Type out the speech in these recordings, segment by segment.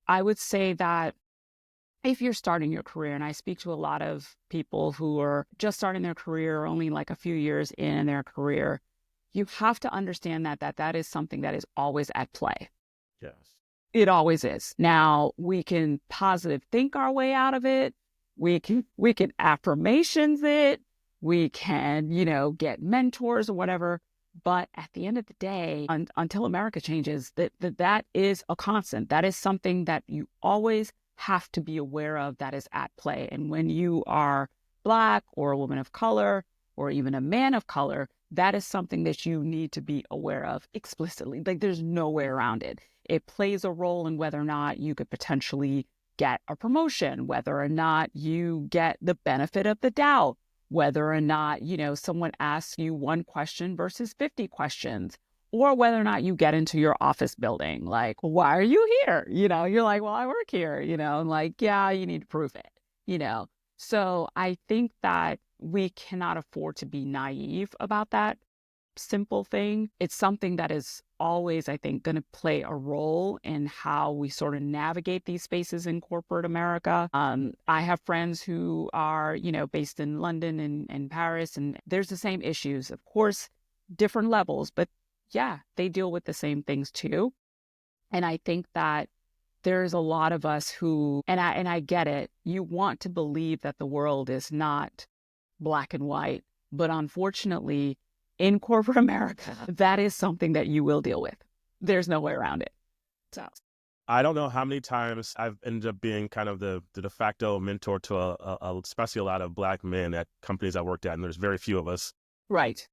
I would say that if you're starting your career, and I speak to a lot of people who are just starting their career, only like a few years in their career, you have to understand that is something that is always at play. Yes. It always is. Now, we can positive think our way out of it. We can affirmations it. We can, get mentors or whatever. But at the end of the day, until America changes, that is a constant. That is something that you always have to be aware of, that is at play. And when you are Black or a woman of color or even a man of color, that is something that you need to be aware of explicitly. Like, there's no way around it. It plays a role in whether or not you could potentially get a promotion, whether or not you get the benefit of the doubt, whether or not, someone asks you one question versus 50 questions, or whether or not you get into your office building. Like, why are you here? You're like, well, I work here, and like, yeah, you need to prove it. So I think that we cannot afford to be naive about that simple thing. It's something that is always, I think, going to play a role in how we sort of navigate these spaces in corporate America. I have friends who are, based in London and Paris, and there's the same issues, of course, different levels, but yeah, they deal with the same things too. And I think that there's a lot of us who, and I get it, you want to believe that the world is not black and white, but unfortunately, in corporate America, that is something that you will deal with. There's no way around it. So, I don't know how many times I've ended up being kind of the de facto mentor to especially a lot of Black men at companies I worked at, and there's very few of us. right,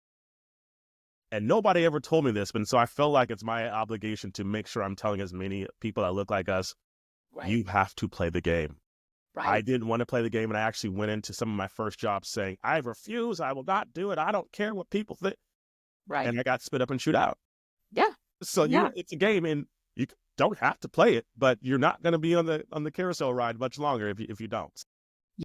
And nobody ever told me this, but so I feel like it's my obligation to make sure I'm telling as many people that look like us, right, you have to play the game. I right, didn't want to play the game, and I actually went into some of my first jobs saying, I refuse, I will not do it, I don't care what people think. right. And I got spit up and shoot out. Yeah, So yeah. it's a game, and you don't have to play it, but you're not going to be on the carousel ride much longer if you don't.